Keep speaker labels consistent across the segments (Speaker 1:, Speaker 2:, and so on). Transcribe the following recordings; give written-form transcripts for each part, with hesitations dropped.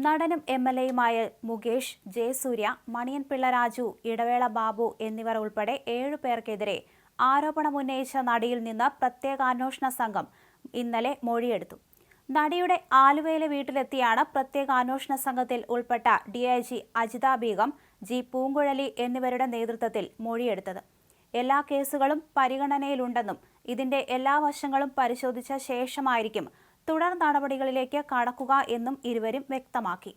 Speaker 1: നടനും എം.എൽ.എയുമായ മുകേഷ്, ജയസൂര്യ, മണിയൻപിള്ള രാജു, ഇടവേള ബാബു എന്നിവർ ഉൾപ്പെടെ 7 പേർക്കെതിരെ ആരോപണമുന്നയിച്ച നടിയിൽ നിന്ന് പ്രത്യേക അന്വേഷണ സംഘം ഇന്നലെ മൊഴിയെടുത്തു. നടിയുടെ ആലുവയിലെ വീട്ടിലെത്തിയാണ് പ്രത്യേക അന്വേഷണ സംഘത്തിൽ ഉൾപ്പെട്ട ഡിഐജി അജിത ബീഗം, ജി പൂങ്കുഴലി എന്നിവരുടെ നേതൃത്വത്തിൽ മൊഴിയെടുത്തത്. എല്ലാ കേസുകളും പരിഗണനയിലുണ്ടെന്നും ഇതിന്റെ എല്ലാ വശങ്ങളും പരിശോധിച്ച ശേഷമായിരിക്കും തുടർ നടപടികളിലേക്ക് കടക്കുക എന്നും ഇരുവരും വ്യക്തമാക്കി.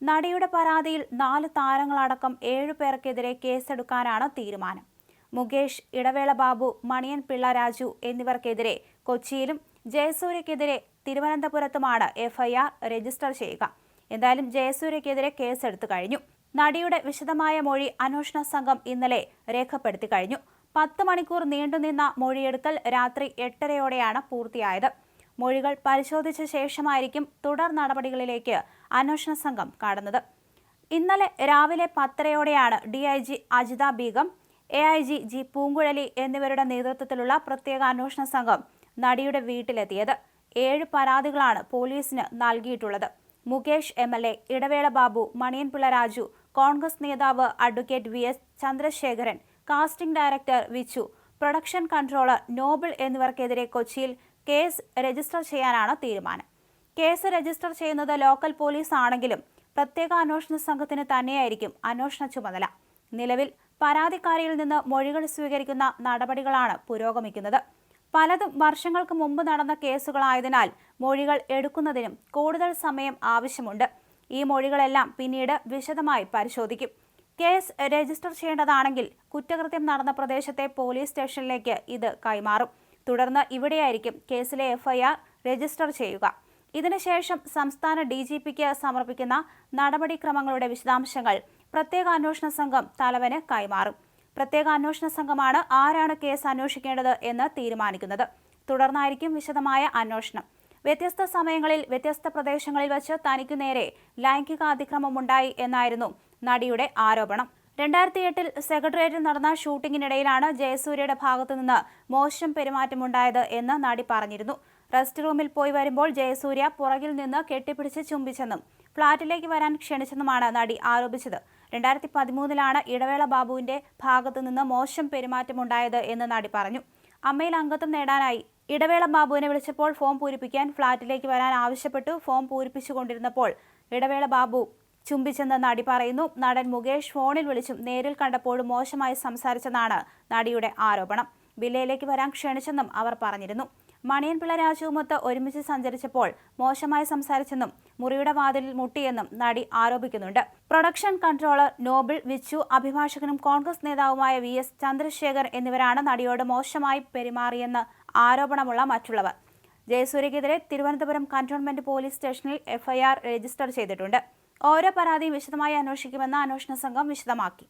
Speaker 1: നടിയുടെ പരാതിയിൽ 4 താരങ്ങളടക്കം 7 പേർക്കെതിരെ കേസെടുക്കാനാണ് തീരുമാനം. മുകേഷ്, ഇടവേള ബാബു, മണിയൻപിള്ള രാജു എന്നിവർക്കെതിരെ കൊച്ചിയിലും ജയസൂര്യക്കെതിരെ തിരുവനന്തപുരത്തുമാണ് എഫ്ഐആർ രജിസ്റ്റർ ചെയ്യുക. എന്തായാലും ജയസൂര്യക്കെതിരെ കേസെടുത്തു കഴിഞ്ഞു. നടിയുടെ വിശദമായ മൊഴി അന്വേഷണ സംഘം ഇന്നലെ രേഖപ്പെടുത്തി കഴിഞ്ഞു. 10 മണിക്കൂർ നീണ്ടുനിന്ന മൊഴിയെടുക്കൽ രാത്രി 8:30യോടെയാണ് പൂർത്തിയായത്. മൊഴികൾ പരിശോധിച്ച ശേഷമായിരിക്കും തുടർ നടപടികളിലേക്ക് അന്വേഷണ സംഘം കടന്നത്. ഇന്നലെ രാവിലെ 10:30യോടെയാണ് ഡിഐജി അജിത ബീഗം, എഐജി ജി പൂങ്കുഴലി എന്നിവരുടെ നേതൃത്വത്തിലുള്ള പ്രത്യേക അന്വേഷണ സംഘം നടിയുടെ വീട്ടിലെത്തിയത്. 7 പരാതികളാണ് പോലീസിന് നൽകിയിട്ടുള്ളത്. മുകേഷ് എം.എൽ.എ, ഇടവേള ബാബു, മണിയൻപിള്ള രാജു, കോൺഗ്രസ് നേതാവ് advocate V S Chandrasekharan, casting director Vichu, production controller Noble എന്നിവർക്കെതിരെ കൊച്ചിയിൽ കേസ് രജിസ്റ്റർ ചെയ്യാനാണ് തീരുമാനം. കേസ് രജിസ്റ്റർ ചെയ്യുന്നത് ലോക്കൽ പോലീസ് ആണെങ്കിലും പ്രത്യേക അന്വേഷണ സംഘത്തിന് തന്നെയായിരിക്കും അന്വേഷണ ചുമതല. നിലവിൽ പരാതിക്കാരിയിൽ നിന്ന് മൊഴികൾ സ്വീകരിക്കുന്ന നടപടികളാണ് പുരോഗമിക്കുന്നത്. പലതും വർഷങ്ങൾക്ക് മുമ്പ് നടന്ന കേസുകളായതിനാൽ മൊഴികൾ എടുക്കുന്നതിനും കൂടുതൽ സമയം ആവശ്യമുണ്ട്. ഈ മൊഴികളെല്ലാം പിന്നീട് വിശദമായി പരിശോധിക്കും. കേസ് രജിസ്റ്റർ ചെയ്യേണ്ടതാണെങ്കിൽ കുറ്റകൃത്യം നടന്ന പ്രദേശത്തെ പോലീസ് സ്റ്റേഷനിലേക്ക് ഇത് കൈമാറും. തുടർന്ന് ഇവിടെയായിരിക്കും കേസിലെ എഫ്ഐആർ രജിസ്റ്റർ ചെയ്യുക. ഇതിനുശേഷം സംസ്ഥാന DGPക്ക് സമർപ്പിക്കുന്ന നടപടിക്രമങ്ങളുടെ വിശദാംശങ്ങൾ പ്രത്യേക അന്വേഷണ സംഘം തലവന് കൈമാറും. പ്രത്യേക അന്വേഷണ സംഘമാണ് ആരാണ് കേസ് അന്വേഷിക്കേണ്ടത് എന്ന് തീരുമാനിക്കുന്നത്. തുടർന്നായിരിക്കും വിശദമായ അന്വേഷണം. വ്യത്യസ്ത സമയങ്ങളിൽ വ്യത്യസ്ത പ്രദേശങ്ങളിൽ വച്ച് തനിക്കു നേരെ ലൈംഗിക അതിക്രമമുണ്ടായി എന്നായിരുന്നു നടിയുടെ ആരോപണം. 2008-ൽ സെക്രട്ടേറിയറ്റിൽ നടന്ന ഷൂട്ടിങ്ങിനിടയിലാണ് ജയസൂര്യയുടെ ഭാഗത്തുനിന്ന് മോശം പെരുമാറ്റമുണ്ടായത് എന്ന് നടി പറഞ്ഞിരുന്നു. റെസ്റ്റ് റൂമിൽ പോയി വരുമ്പോൾ ജയസൂര്യ പുറകിൽ നിന്ന് കെട്ടിപ്പിടിച്ച് ചുംബിച്ചെന്നും ഫ്ളാറ്റിലേക്ക് വരാൻ ക്ഷണിച്ചെന്നുമാണ് നടി ആരോപിച്ചത്. 2013-ലാണ് ഇടവേള ബാബുവിന്റെ ഭാഗത്തുനിന്ന് മോശം പെരുമാറ്റമുണ്ടായത് എന്ന് നടി പറഞ്ഞു. അമ്മയിൽ അംഗത്വം നേടാനായി ഇടവേള ബാബുവിനെ വിളിച്ചപ്പോൾ ഫോം പൂരിപ്പിക്കാൻ ഫ്ളാറ്റിലേക്ക് വരാൻ ആവശ്യപ്പെട്ടു. ഫോം പൂരിപ്പിച്ചുകൊണ്ടിരുന്നപ്പോൾ ഇടവേള ബാബു ചുംബിച്ചെന്ന് നടി പറയുന്നു. നടൻ മുകേഷ് ഫോണിൽ വിളിച്ചും നേരിൽ കണ്ടപ്പോഴും മോശമായി സംസാരിച്ചെന്നാണ് നടിയുടെ ആരോപണം. വില്ലയിലേക്ക് വരാൻ ക്ഷണിച്ചെന്നും അവർ പറഞ്ഞിരുന്നു. മണിയൻപിള്ള രാജുവുമൊത്ത് ഒരുമിച്ച് സഞ്ചരിച്ചപ്പോൾ മോശമായി സംസാരിച്ചെന്നും മുറിയുടെ വാതിലിൽ മുട്ടിയെന്നും നടി ആരോപിക്കുന്നുണ്ട്. പ്രൊഡക്ഷൻ കൺട്രോളർ നോബിൾ, വിച്ചു, അഭിഭാഷകനും കോൺഗ്രസ് നേതാവുമായ വി എസ് ചന്ദ്രശേഖർ എന്നിവരാണ് നടിയോട് മോശമായി പെരുമാറിയെന്ന് ആരോപണമുള്ള മറ്റുള്ളവർ. ജയസൂര്യക്കെതിരെ തിരുവനന്തപുരം കന്റോൺമെന്റ് പോലീസ് സ്റ്റേഷനിൽ എഫ്ഐആർ രജിസ്റ്റർ ചെയ്തിട്ടുണ്ട്. ഓരോ പരാതിയും വിശദമായി അന്വേഷിക്കുമെന്ന് അന്വേഷണ സംഘം വിശദമാക്കി.